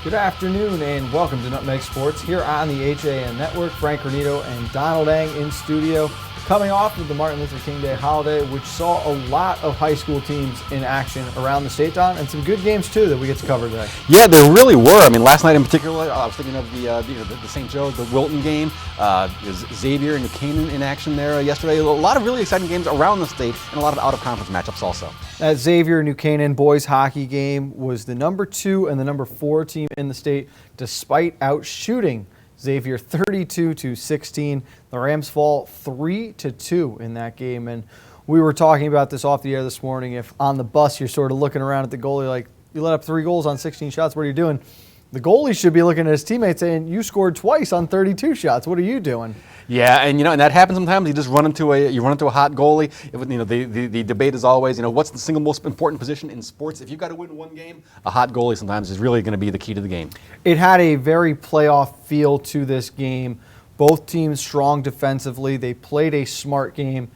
Good afternoon and welcome to Nutmeg Sports here on the HAN Network. Frank Granito and Donald Eng in studio, coming off of the Martin Luther King Day holiday, which saw a lot of high school teams in action around the state, Don, and some good games too that we get to cover today. Yeah, there really were. I mean, last night in particular, I was thinking of the St. Joe, the Wilton game. Xavier and Canaan in action there yesterday. A lot of really exciting games around the state and a lot of out-of-conference matchups also. That Xavier New Canaan boys hockey game was the number 2 and the number 4 team in the state, despite outshooting Xavier 32-16. The Rams fall 3-2 in that game, and we were talking about this off the air this morning. If on the bus you're sort of looking around at the goalie like, you let up 3 goals on 16 shots, what are you doing? The goalie should be looking at his teammates saying, you scored twice on 32 shots. What are you doing? Yeah, and and that happens sometimes. You just run into a hot goalie. The debate is always, what's the single most important position in sports? If you've got to win one game, a hot goalie sometimes is really going to be the key to the game. It had a very playoff feel to this game. Both teams strong defensively. They played a smart game.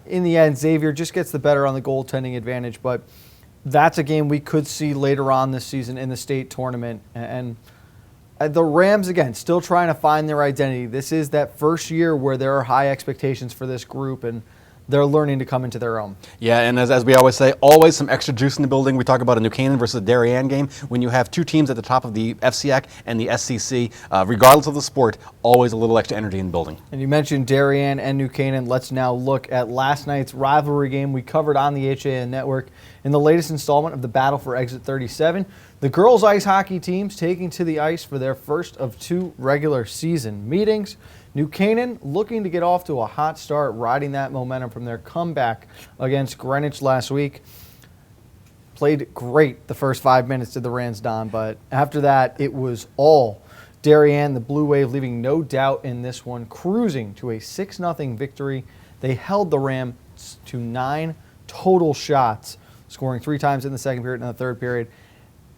In the end, Xavier just gets the better on the goaltending advantage, but that's a game we could see later on this season in the state tournament. And the Rams, again, still trying to find their identity. This is that first year where there are high expectations for this group, and they're learning to come into their own. Yeah, and as we always say, always some extra juice in the building. We talk about a New Canaan versus a Darien game. When you have 2 teams at the top of the FCAC and the SCC, regardless of the sport, always a little extra energy in the building. And you mentioned Darien and New Canaan. Let's now look at last night's rivalry game we covered on the HAN Network in the latest installment of the Battle for Exit 37. The girls' ice hockey teams taking to the ice for their first of 2 regular season meetings. New Canaan looking to get off to a hot start, riding that momentum from their comeback against Greenwich last week. Played great the first 5 minutes to the Rams, Don, but after that it was all Darien, the Blue Wave, leaving no doubt in this one, cruising to a 6-0 victory. They held the Rams to 9 total shots, scoring 3 times in the second period and the third period.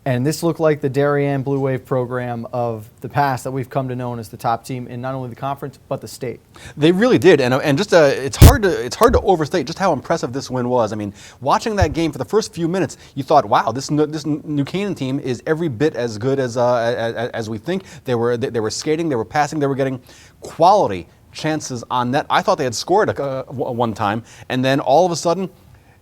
And this looked like the Darien Blue Wave program of the past that we've come to know as the top team in not only the conference but the state. They really did, and just it's hard to overstate just how impressive this win was. I mean, watching that game for the first few minutes, you thought, wow, this New Canaan team is every bit as good as we think. They were skating, they were passing, they were getting quality chances on net. I thought they had scored one time, and then all of a sudden,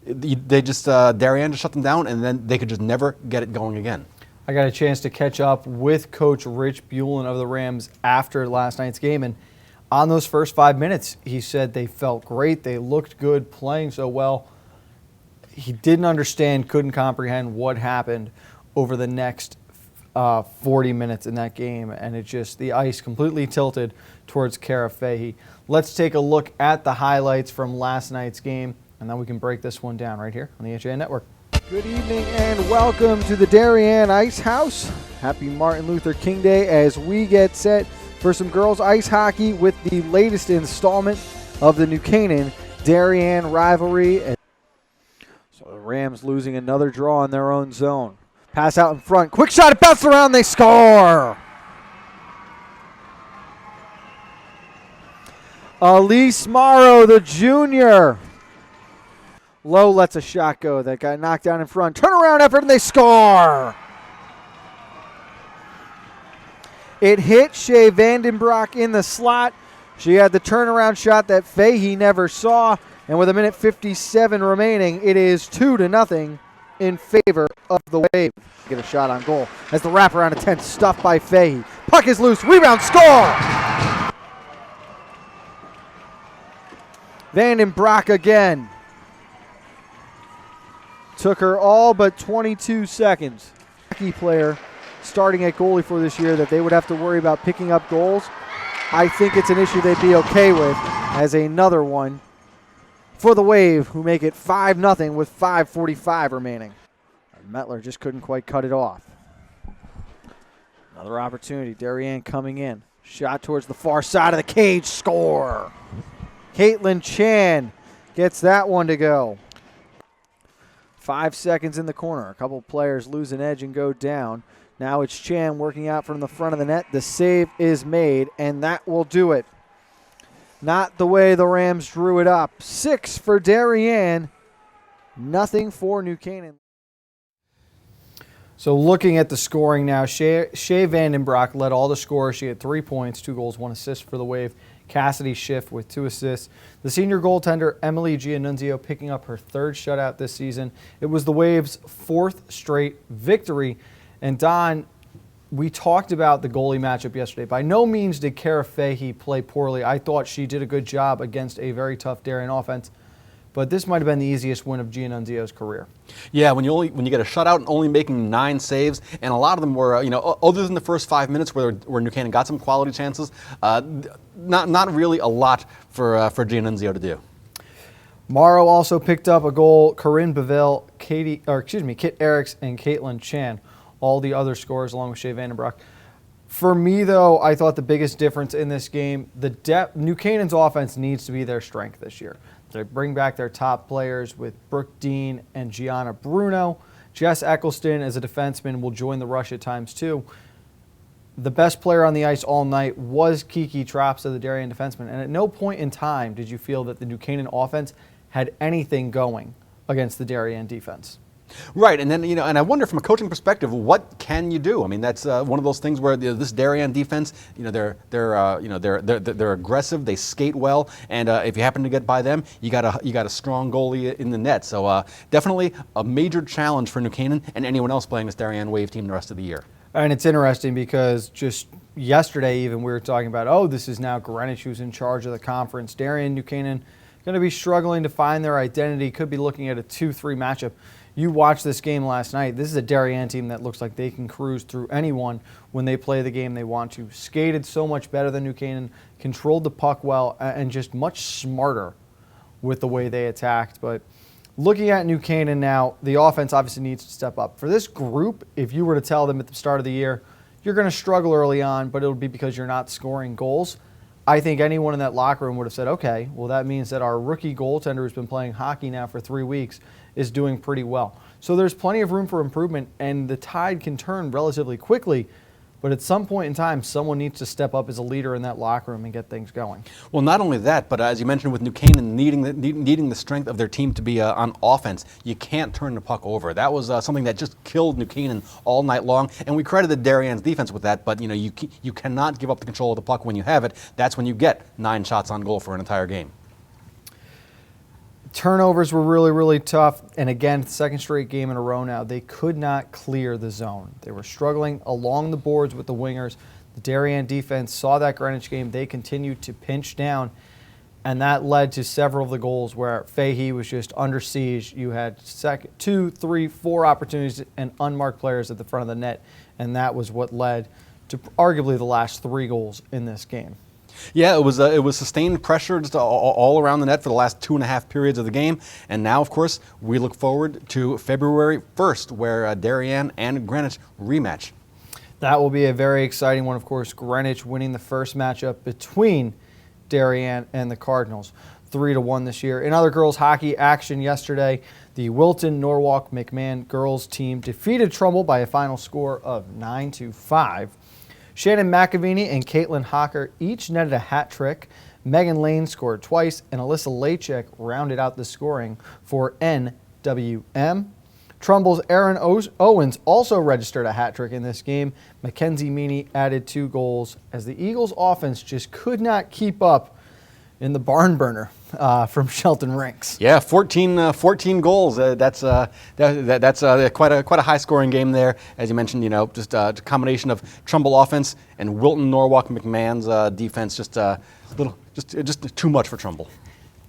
they just Darien just shut them down, and then they could just never get it going again. I got a chance to catch up with Coach Rich Buellin of the Rams after last night's game, and on those first 5 minutes, he said they felt great, they looked good, playing so well. He didn't understand, couldn't comprehend what happened over the next 40 minutes in that game, and it just, the ice completely tilted towards Cara Fahey. Let's take a look at the highlights from last night's game, and then we can break this one down right here on the HAN Network. Good evening and welcome to the Darien Ice House. Happy Martin Luther King Day as we get set for some girls ice hockey with the latest installment of the New Canaan Darien rivalry. So the Rams losing another draw in their own zone. Pass out in front. Quick shot. It bounced around. They score. Elise Morrow, the junior. Lowe lets a shot go. That got knocked down in front. Turnaround effort, and they score. It hit Shea Vandenbroek in the slot. She had the turnaround shot that Fahey never saw. And with 1:57 remaining, it is 2-0 in favor of the Wave. Get a shot on goal as the wraparound attempt stuffed by Fahey. Puck is loose. Rebound, score! Vandenbroek again. Took her all but 22 seconds. Hockey player starting at goalie for this year that they would have to worry about picking up goals. I think it's an issue they'd be okay with as another one for the Wave, who make it 5-0 with 5:45 remaining. Mettler just couldn't quite cut it off. Another opportunity. Darien coming in. Shot towards the far side of the cage. Score. Caitlin Chan gets that one to go. 5 seconds in the corner. A couple players lose an edge and go down. Now it's Chan working out from the front of the net. The save is made, and that will do it. Not the way the Rams drew it up. 6 for Darien, nothing for New Canaan. So looking at the scoring now, Shea Vandenbroek led all the scorers. She had 3 points, 2 goals, 1 assist for the Wave. Cassidy Schiff with 2 assists. The senior goaltender, Emily Giannunzio, picking up her 3rd shutout this season. It was the Wave's 4th straight victory. And Don, we talked about the goalie matchup yesterday. By no means did Kara Fahey play poorly. I thought she did a good job against a very tough Darien offense. But this might have been the easiest win of Giannunzio's career. Yeah, when you get a shutout and only making 9 saves, and a lot of them were, other than the first 5 minutes where New Canaan got some quality chances, not really a lot for Giannunzio to do. Morrow also picked up a goal. Corinne Beville, Kit Eriks, and Caitlin Chan, all the other scorers along with Shea Vandenbroek. For me, though, I thought the biggest difference in this game, the depth. New Canaan's offense needs to be their strength this year. They bring back their top players with Brooke Dean and Gianna Bruno. Jess Eccleston, as a defenseman, will join the rush at times, too. The best player on the ice all night was Kiki Tropsa, the Darien defenseman. And at no point in time did you feel that the New Canaan offense had anything going against the Darien defense. Right, and then and I wonder from a coaching perspective, what can you do? I mean, that's one of those things where this Darien defense, they're aggressive, they skate well, and if you happen to get by them, you got a strong goalie in the net. So definitely a major challenge for New Canaan and anyone else playing this Darien Wave team the rest of the year. And it's interesting because just yesterday even we were talking about, this is now Greenwich who's in charge of the conference. Darien, New Canaan going to be struggling to find their identity, could be looking at a 2-3 matchup. You watched this game last night. This is a Darien team that looks like they can cruise through anyone when they play the game they want to. Skated so much better than New Canaan, controlled the puck well, and just much smarter with the way they attacked. But looking at New Canaan now, the offense obviously needs to step up. For this group, if you were to tell them at the start of the year, you're going to struggle early on, but it'll be because you're not scoring goals. I think anyone in that locker room would have said, okay, well, that means that our rookie goaltender who's been playing hockey now for 3 weeks is doing pretty well. So there's plenty of room for improvement, and the tide can turn relatively quickly. But at some point in time, someone needs to step up as a leader in that locker room and get things going. Well, not only that, but as you mentioned with New Canaan needing the strength of their team to be on offense, you can't turn the puck over. That was something that just killed New Canaan all night long, and we credited Darien's defense with that, but you cannot give up the control of the puck when you have it. That's when you get 9 shots on goal for an entire game. Turnovers were really, really tough. And again, second straight game in a row now, they could not clear the zone. They were struggling along the boards with the wingers. The Darien defense saw that Greenwich game. They continued to pinch down, and that led to several of the goals where Fahey was just under siege. You had 2, 3, 4 opportunities and unmarked players at the front of the net, and that was what led to arguably the last 3 goals in this game. Yeah, it was sustained pressure just all around the net for the last 2.5 periods of the game. And now, of course, we look forward to February 1st, where Darien and Greenwich rematch. That will be a very exciting one, of course. Greenwich winning the first matchup between Darien and the Cardinals, 3-1 this year. In other girls hockey action yesterday, the Wilton Norwalk McMahon girls team defeated Trumbull by a final score of 9-5. Shannon McAvini and Caitlin Hocker each netted a hat trick. Megan Lane scored twice, and Alyssa Lachek rounded out the scoring for NWM. Trumbull's Erin Owens also registered a hat trick in this game. Mackenzie Meany added 2 goals as the Eagles' offense just could not keep up in the barn burner from Shelton Rinks. Yeah, 14 goals. That's quite a high scoring game there. As you mentioned, just a combination of Trumbull offense and Wilton Norwalk McMahon's defense. Just too much for Trumbull.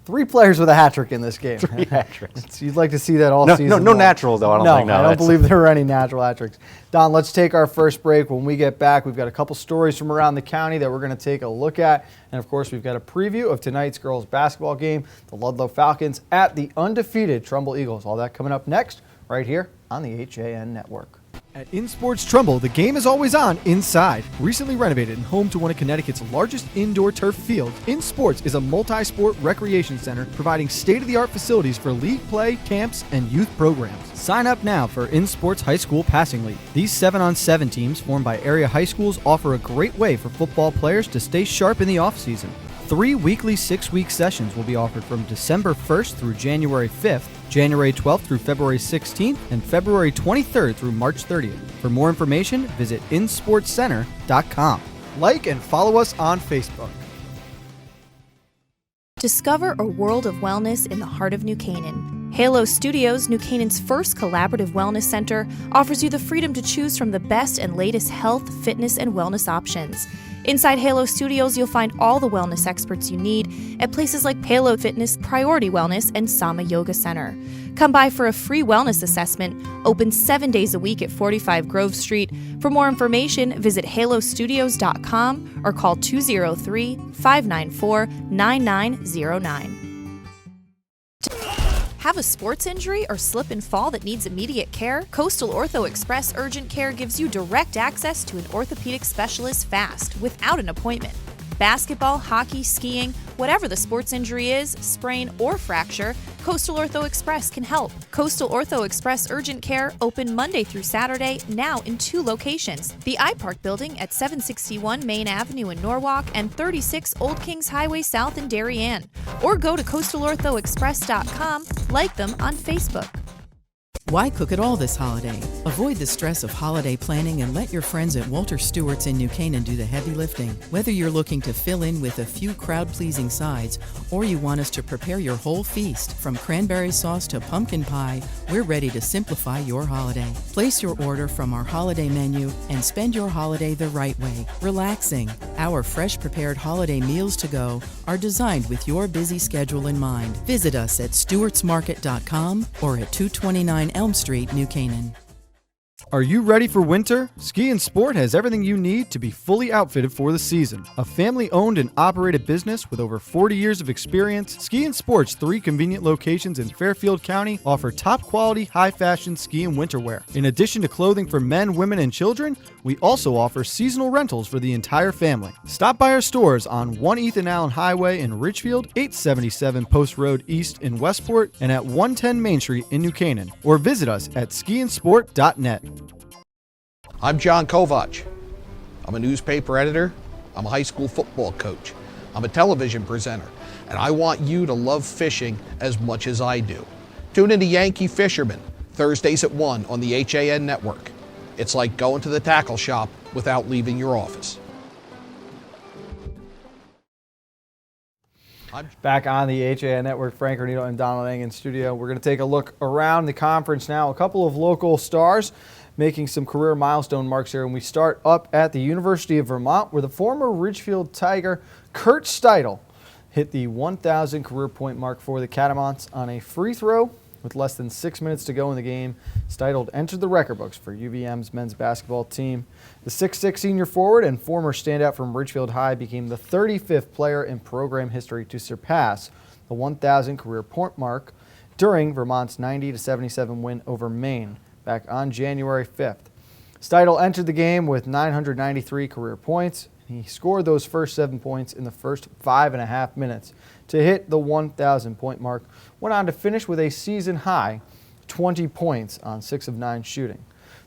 3 players with a hat trick in this game. 3 hat tricks. You'd like to see that all season No long. naturals, though, I don't think. No, I don't believe there were any natural hat tricks. Don, let's take our first break. When we get back, we've got a couple stories from around the county that we're going to take a look at. And, of course, we've got a preview of tonight's girls basketball game, the Ludlow Falcons at the undefeated Trumbull Eagles. All that coming up next right here on the HAN Network. At InSports Trumbull, the game is always on inside. Recently renovated and home to one of Connecticut's largest indoor turf fields, InSports is a multi-sport recreation center providing state-of-the-art facilities for league play, camps, and youth programs. Sign up now for InSports High School Passing League. These 7-on-7 teams formed by area high schools offer a great way for football players to stay sharp in the off-season. 3 weekly 6-week sessions will be offered from December 1st through January 5th, January 12th through February 16th, and February 23rd through March 30th. For more information, visit insportscenter.com. Like and follow us on Facebook. Discover a world of wellness in the heart of New Canaan. Halo Studios, New Canaan's first collaborative wellness center, offers you the freedom to choose from the best and latest health, fitness, and wellness options. Inside Halo Studios, you'll find all the wellness experts you need at places like Halo Fitness, Priority Wellness, and Sama Yoga Center. Come by for a free wellness assessment, open 7 days a week at 45 Grove Street. For more information, visit halostudios.com or call 203-594-9909. Have a sports injury or slip and fall that needs immediate care? Coastal Ortho Express Urgent Care gives you direct access to an orthopedic specialist fast, without an appointment. Basketball, hockey, skiing, whatever the sports injury is, sprain or fracture, Coastal Ortho Express can help. Coastal Ortho Express Urgent Care, open Monday through Saturday, now in 2 locations. The iPark building at 761 Main Avenue in Norwalk and 36 Old Kings Highway South in Darien. Or go to coastalorthoexpress.com, like them on Facebook. Why cook it all this holiday? Avoid the stress of holiday planning and let your friends at Walter Stewart's in New Canaan do the heavy lifting. Whether you're looking to fill in with a few crowd-pleasing sides or you want us to prepare your whole feast, from cranberry sauce to pumpkin pie, we're ready to simplify your holiday. Place your order from our holiday menu and spend your holiday the right way, relaxing. Our fresh prepared holiday meals to go are designed with your busy schedule in mind. Visit us at stewartsmarket.com or at 229 Elm Street, New Canaan. Are you ready for winter? Ski and Sport has everything you need to be fully outfitted for the season. A family-owned and operated business with over 40 years of experience, Ski and Sport's 3 convenient locations in Fairfield County offer top-quality, high-fashion ski and winter wear. In addition to clothing for men, women, and children, we also offer seasonal rentals for the entire family. Stop by our stores on 1 Ethan Allen Highway in Ridgefield, 877 Post Road East in Westport, and at 110 Main Street in New Canaan. Or visit us at skiandsport.net. I'm John Kovach. I'm a newspaper editor. I'm a high school football coach. I'm a television presenter. And I want you to love fishing as much as I do. Tune into Yankee Fisherman, Thursdays at 1 on the HAN Network. It's like going to the tackle shop without leaving your office. Back on the HAN Network, Frank Granito and Donald Eng in studio. We're going to take a look around the conference now. A couple of local stars making some career milestone marks here. And we start up at the University of Vermont, where the former Ridgefield Tiger, Kurt Steidl, hit the 1,000 career point mark for the Catamounts on a free throw with less than 6 minutes to go in the game. Steidl entered the record books for UVM's men's basketball team. The 6'6" senior forward and former standout from Ridgefield High became the 35th player in program history to surpass the 1,000 career point mark during Vermont's 90-77 win over Maine back on January 5th. Steidl entered the game with 993 career points. He scored those first 7 points in the first 5.5 minutes to hit the 1,000 point mark. Went on to finish with a season high 20 points on 6 of 9 shooting.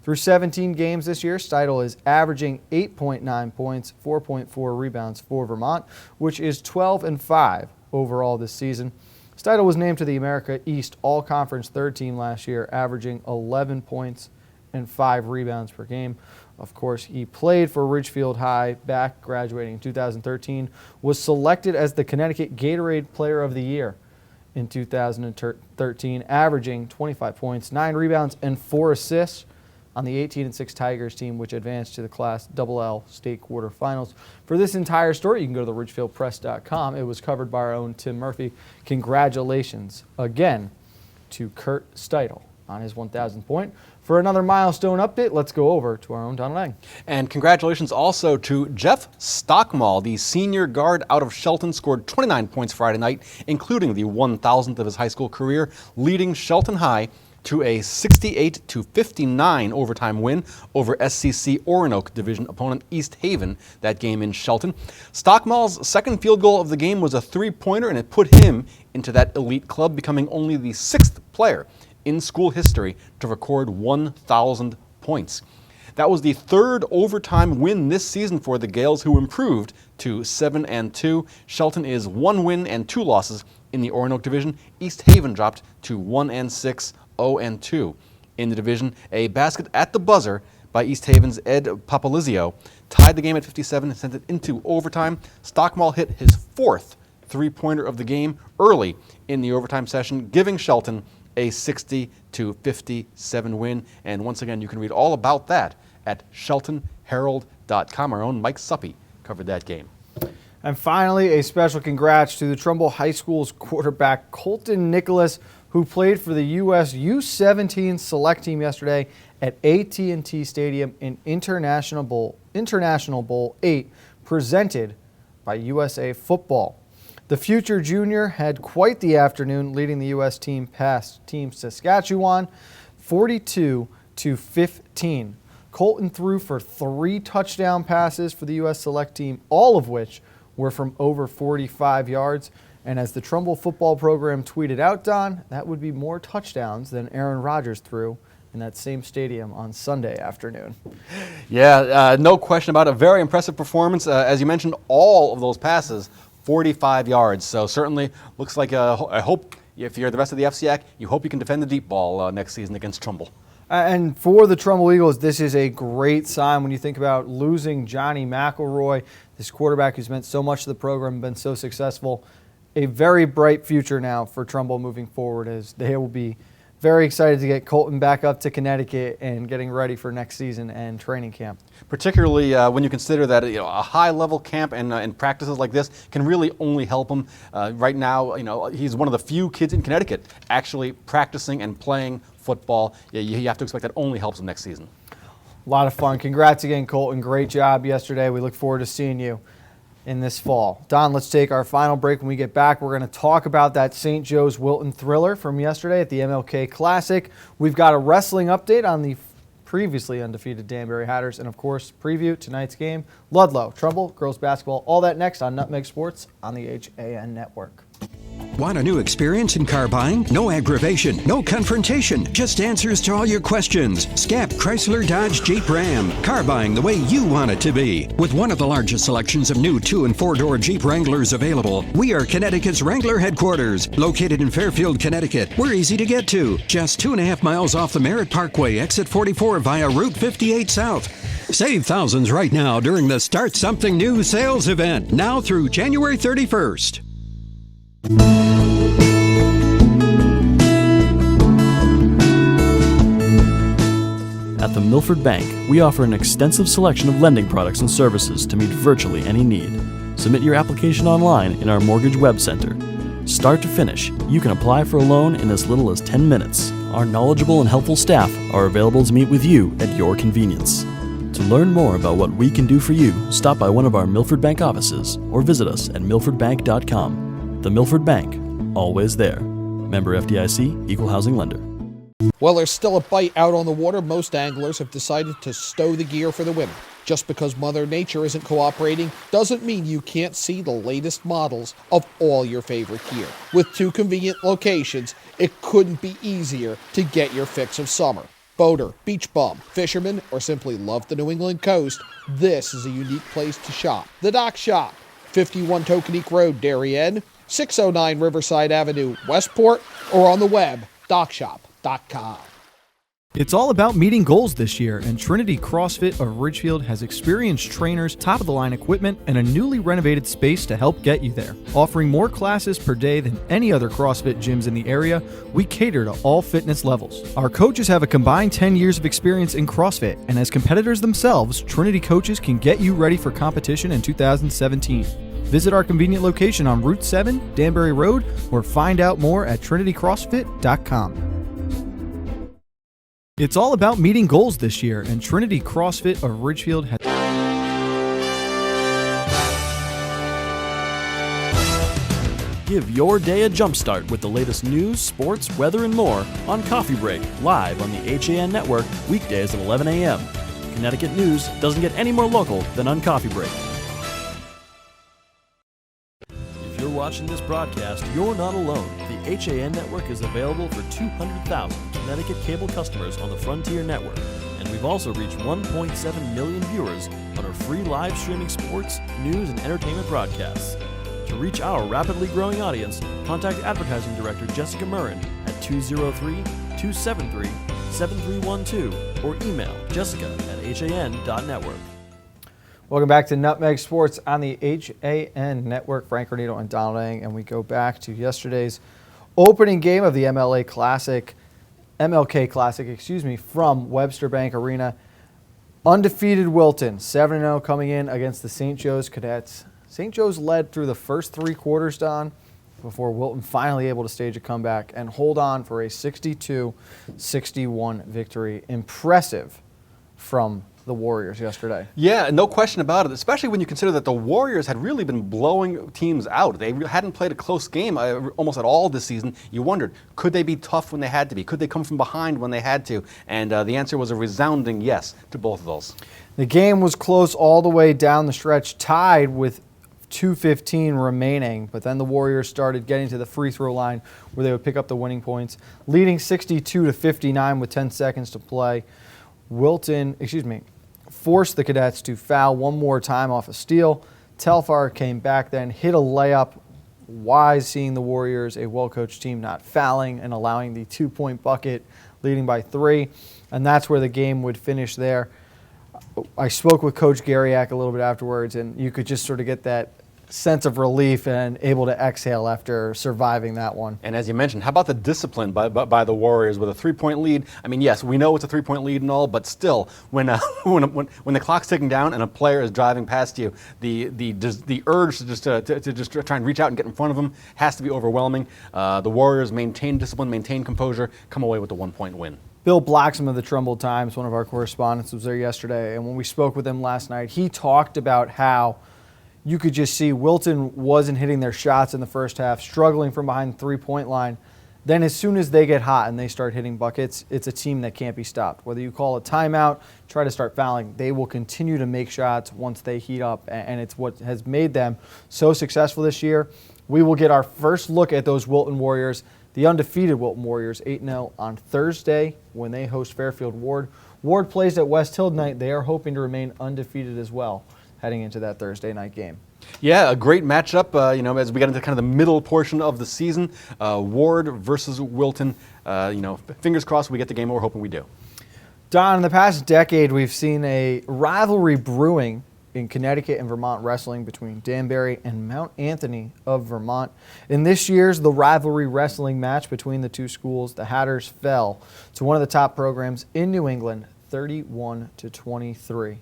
Through 17 games this year, Steidl is averaging 8.9 points, 4.4 rebounds for Vermont, which is 12-5 overall this season. Steidl was named to the America East All-Conference third team last year, averaging 11 points and 5 rebounds per game. Of course, he played for Ridgefield High back graduating in 2013, was selected as the Connecticut Gatorade Player of the Year in 2013, averaging 25 points, 9 rebounds, and 4 assists on the 18-6 Tigers team, which advanced to the Class LL state quarterfinals. For this entire story, you can go to theridgefieldpress.com. It was covered by our own Tim Murphy. Congratulations again to Kurt Steidl on his 1,000th point. For another milestone update, let's go over to our own Donald Eng. And congratulations also to Jeff Stockmall, the senior guard out of Shelton, scored 29 points Friday night, including the 1,000th of his high school career, leading Shelton High to a 68-59 overtime win over SCC Oronoke Division opponent East Haven, that game in Shelton. Stockmall's second field goal of the game was a three-pointer, and it put him into that elite club, becoming only the 6th player in school history to record 1,000 points. That was the third overtime win this season for the Gales, who improved to 7-2. Shelton is 1 win and 2 losses in the Roanoke division. East Haven dropped to 1-6, 0-2 in the division. A basket at the buzzer by East Haven's Ed Papalizio tied the game at 57 and sent it into overtime. Stockmall hit his 4th three-pointer of the game early in the overtime session, giving Shelton a 60-57 win. And once again, you can read all about that at sheltonherald.com. Our own Mike Suppy covered that game. And finally, a special congrats to the Trumbull High School's quarterback, Colton Nicholas, who played for the U.S. U-17 select team yesterday at AT&T Stadium in International Bowl 8, presented by USA Football. The future junior had quite the afternoon, leading the U.S. team past Team Saskatchewan 42-15. Colton threw for 3 touchdown passes for the U.S. select team, all of which were from over 45 yards. And as the Trumbull football program tweeted out, Don, that would be more touchdowns than Aaron Rodgers threw in that same stadium on Sunday afternoon. Yeah, no question about it. Very impressive performance. As you mentioned, all of those passes 45 yards. So certainly looks like I hope if you're the rest of the FCAC, you hope you can defend the deep ball next season against Trumbull. And for the Trumbull Eagles, this is a great sign when you think about losing Johnny McElroy, this quarterback who's meant so much to the program, been so successful. A very bright future now for Trumbull moving forward, as they will be very excited to get Colton back up to Connecticut and getting ready for next season and training camp. Particularly when you consider that a high-level camp and practices like this can really only help him. Right now, he's one of the few kids in Connecticut actually practicing and playing football. You have to expect that only helps him next season. A lot of fun. Congrats again, Colton. Great job yesterday. We look forward to seeing you in this fall. Don, let's take our final break. When we get back, we're going to talk about that St. Joe's Wilton thriller from yesterday at the MLK Classic. We've got a wrestling update on the previously undefeated Danbury Hatters, and of course, preview tonight's game. Ludlow, Trumbull, girls basketball, all that next on Nutmeg Sports on the HAN Network. Want a new experience in car buying? No aggravation, no confrontation, just answers to all your questions. Scap Chrysler Dodge Jeep Ram. Car buying the way you want it to be. With one of the largest selections of new 2- and 4-door Jeep Wranglers available, we are Connecticut's Wrangler headquarters. Located in Fairfield, Connecticut, we're easy to get to. Just 2.5 miles off the Merritt Parkway, exit 44 via Route 58 South. Save thousands right now during the Start Something New sales event, now through January 31st. At the Milford Bank, we offer an extensive selection of lending products and services to meet virtually any need. Submit your application online in our Mortgage Web Center. Start to finish, you can apply for a loan in as little as 10 minutes. Our knowledgeable and helpful staff are available to meet with you at your convenience. To learn more about what we can do for you, stop by one of our Milford Bank offices or visit us at milfordbank.com. The Milford Bank, always there. Member FDIC, Equal Housing Lender. While there's still a bite out on the water, most anglers have decided to stow the gear for the winter. Just because Mother Nature isn't cooperating doesn't mean you can't see the latest models of all your favorite gear. With 2 convenient locations, it couldn't be easier to get your fix of summer. Boater, beach bum, fisherman, or simply love the New England coast, this is a unique place to shop. The Dock Shop, 51 Tokenique Road, Darien, 609 Riverside Avenue, Westport, or on the web, dockshop.com. It's all about meeting goals this year, and Trinity CrossFit of Ridgefield has experienced trainers, top-of-the-line equipment, and a newly renovated space to help get you there. Offering more classes per day than any other CrossFit gyms in the area, we cater to all fitness levels. Our coaches have a combined 10 years of experience in CrossFit, and as competitors themselves, Trinity coaches can get you ready for competition in 2017. Visit our convenient location on Route 7, Danbury Road, or find out more at trinitycrossfit.com. It's all about meeting goals this year, and Trinity CrossFit of Ridgefield has... Give your day a jumpstart with the latest news, sports, weather, and more on Coffee Break, live on the HAN Network, weekdays at 11 a.m. Connecticut news doesn't get any more local than on Coffee Break. If you're watching this broadcast, you're not alone. The HAN Network is available for 200,000 Connecticut cable customers on the Frontier Network. And we've also reached 1.7 million viewers on our free live streaming sports, news, and entertainment broadcasts. To reach our rapidly growing audience, contact Advertising Director Jessica Murrin at 203-273-7312 or email jessica@han.network. Welcome back to Nutmeg Sports on the HAN Network. Frank Granito and Donald Eng, and we go back to yesterday's opening game of the MLK Classic, from Webster Bank Arena. Undefeated Wilton, 7-0 coming in against the St. Joe's Cadets. St. Joe's led through the first 3 quarters, Don, before Wilton finally able to stage a comeback and hold on for a 62-61 victory. Impressive from the Warriors yesterday. Yeah, no question about it, especially when you consider that the Warriors had really been blowing teams out. They hadn't played a close game almost at all this season. You wondered, could they be tough when they had to be? Could they come from behind when they had to? And the answer was a resounding yes to both of those. The game was close all the way down the stretch, tied with 2:15 remaining, but then the Warriors started getting to the free throw line where they would pick up the winning points, leading 62-59 with 10 seconds to play. Wilton, forced the Cadets to foul one more time off a steal. Telfar came back then, hit a layup. Wise seeing the Warriors, a well-coached team, not fouling and allowing the 2-point bucket, leading by 3. And that's where the game would finish there. I spoke with Coach Garriak a little bit afterwards, and you could just sort of get that sense of relief and able to exhale after surviving that one. And as you mentioned, how about the discipline by the Warriors with a 3-point lead? I mean, yes, we know it's a 3-point lead and all, but still, when the clock's ticking down and a player is driving past you, the urge to just try and reach out and get in front of them has to be overwhelming. The Warriors maintain discipline, maintain composure, come away with a 1-point win. Bill Blacksman of the Trumbull Times, one of our correspondents, was there yesterday, and when we spoke with him last night, he talked about how you could just see Wilton wasn't hitting their shots in the first half, struggling from behind the 3-point line. Then as soon as they get hot and they start hitting buckets, it's a team that can't be stopped. Whether you call a timeout, try to start fouling, they will continue to make shots once they heat up, and it's what has made them so successful this year. We will get our first look at those Wilton Warriors, the undefeated Wilton Warriors, 8-0 on Thursday when they host Fairfield Ward. Ward plays at West Hill tonight. They are hoping to remain undefeated as well heading into that Thursday night game. Yeah, a great matchup, as we get into kind of the middle portion of the season. Ward versus Wilton. Fingers crossed we get the game we're hoping we do. Don, in the past decade, we've seen a rivalry brewing in Connecticut and Vermont wrestling between Danbury and Mount Anthony of Vermont. In this year's the rivalry wrestling match between the two schools, the Hatters fell to one of the top programs in New England, 31-23.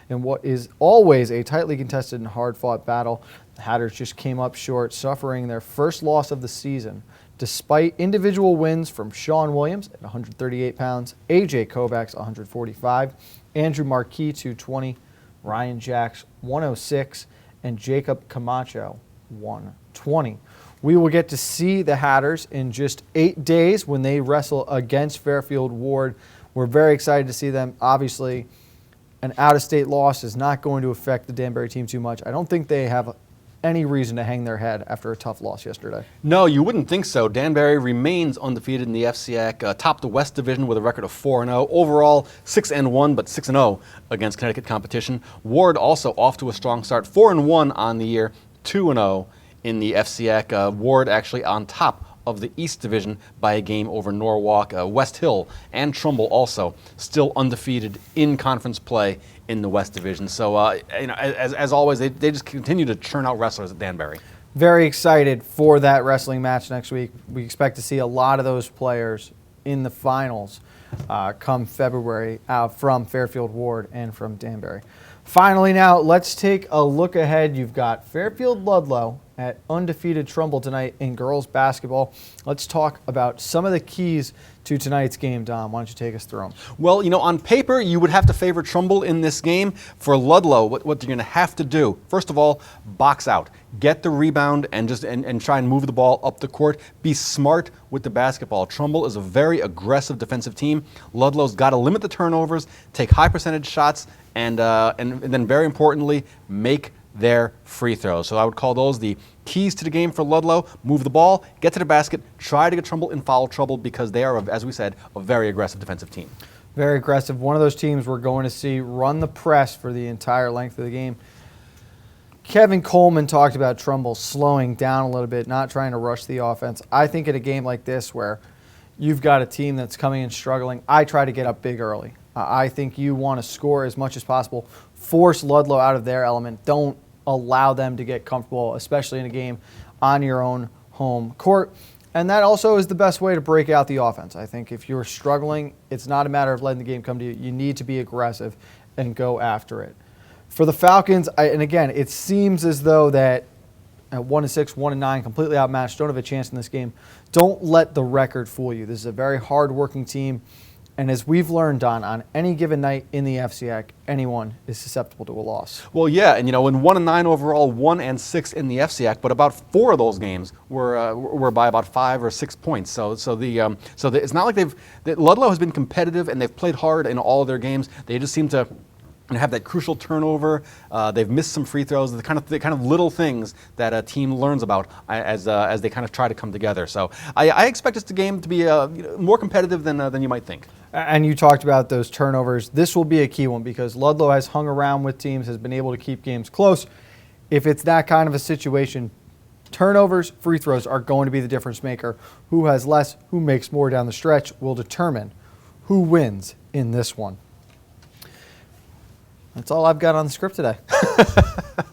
In what is always a tightly contested and hard-fought battle, the Hatters just came up short, suffering their first loss of the season, despite individual wins from Sean Williams at 138 pounds, A.J. Kovacs 145, Andrew Marquis 220, Ryan Jacks 106, and Jacob Camacho 120. We will get to see the Hatters in just 8 days when they wrestle against Fairfield Ward. We're very excited to see them. Obviously, an out-of-state loss is not going to affect the Danbury team too much. I don't think they have any reason to hang their head after a tough loss yesterday. No, you wouldn't think so. Danbury remains undefeated in the FCIAC, topped the West Division with a record of 4-0. Overall, 6-1, but 6-0 against Connecticut competition. Ward also off to a strong start, 4-1 on the year, 2-0 in the FCIAC. Ward actually on top of the East Division by a game over Norwalk. West Hill and Trumbull also still undefeated in conference play in the West Division. So, as always, they just continue to churn out wrestlers at Danbury. Very excited for that wrestling match next week. We expect to see a lot of those players in the finals come February from Fairfield Ward and from Danbury. Finally now, let's take a look ahead. You've got Fairfield Ludlow at undefeated Trumbull tonight in girls basketball. Let's talk about some of the keys to tonight's game. Dom, why don't you take us through them? Well, on paper, you would have to favor Trumbull in this game. For Ludlow, what you're going to have to do, first of all, box out. Get the rebound and try and move the ball up the court. Be smart with the basketball. Trumbull is a very aggressive defensive team. Ludlow's got to limit the turnovers, take high percentage shots, and then very importantly, make their free throws. So I would call those the keys to the game for Ludlow. Move the ball, get to the basket, try to get Trumbull in foul trouble because they are, as we said, a very aggressive defensive team. Very aggressive. One of those teams we're going to see run the press for the entire length of the game. Kevin Coleman talked about Trumbull slowing down a little bit, not trying to rush the offense. I think in a game like this where you've got a team that's coming in struggling, I try to get up big early. I think you want to score as much as possible, force Ludlow out of their element. Don't allow them to get comfortable, especially in a game on your own home court. And that also is the best way to break out the offense. I think if you're struggling, it's not a matter of letting the game come to you. You need to be aggressive and go after it. For the Falcons, and again, it seems as though that at 1-6, 1-9, completely outmatched, don't have a chance in this game. Don't let the record fool you. This is a very hard-working team. And as we've learned, Don, on any given night in the FCIAC, anyone is susceptible to a loss. Well, yeah, and in 1-9 overall, 1-6 in the FCIAC, but about 4 of those games were by about 5 or 6 points. So it's not like Ludlow has been competitive and they've played hard in all of their games. They just seem to have that crucial turnover. They've missed some free throws. The kind of little things that a team learns about as they kind of try to come together. So I expect this game to be more competitive than you might think. And you talked about those turnovers. This will be a key one because Ludlow has hung around with teams, has been able to keep games close. If it's that kind of a situation, turnovers, free throws are going to be the difference maker. Who has less, who makes more down the stretch will determine who wins in this one. That's all I've got on the script today.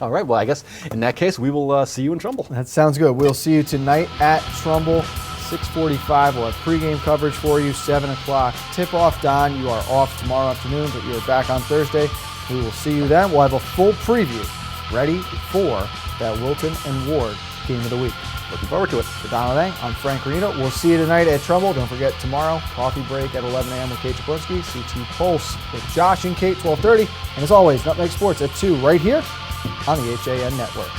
All right, well, I guess in that case, we will see you in Trumbull. That sounds good. We'll see you tonight at Trumbull, 6:45. We'll have pregame coverage for you, 7 o'clock. Tip-off, Don, you are off tomorrow afternoon, but you're back on Thursday. We will see you then. We'll have a full preview ready for that Wilton and Ward Game of the Week. Looking forward to it. For Donald Eng, I'm Frank Granito. We'll see you tonight at Trumbull. Don't forget, tomorrow, coffee break at 11 a.m. with Kate Chaplinsky, CT Pulse with Josh and Kate, 12:30. And as always, Nutmeg Sports at 2 right here on the HAN Network.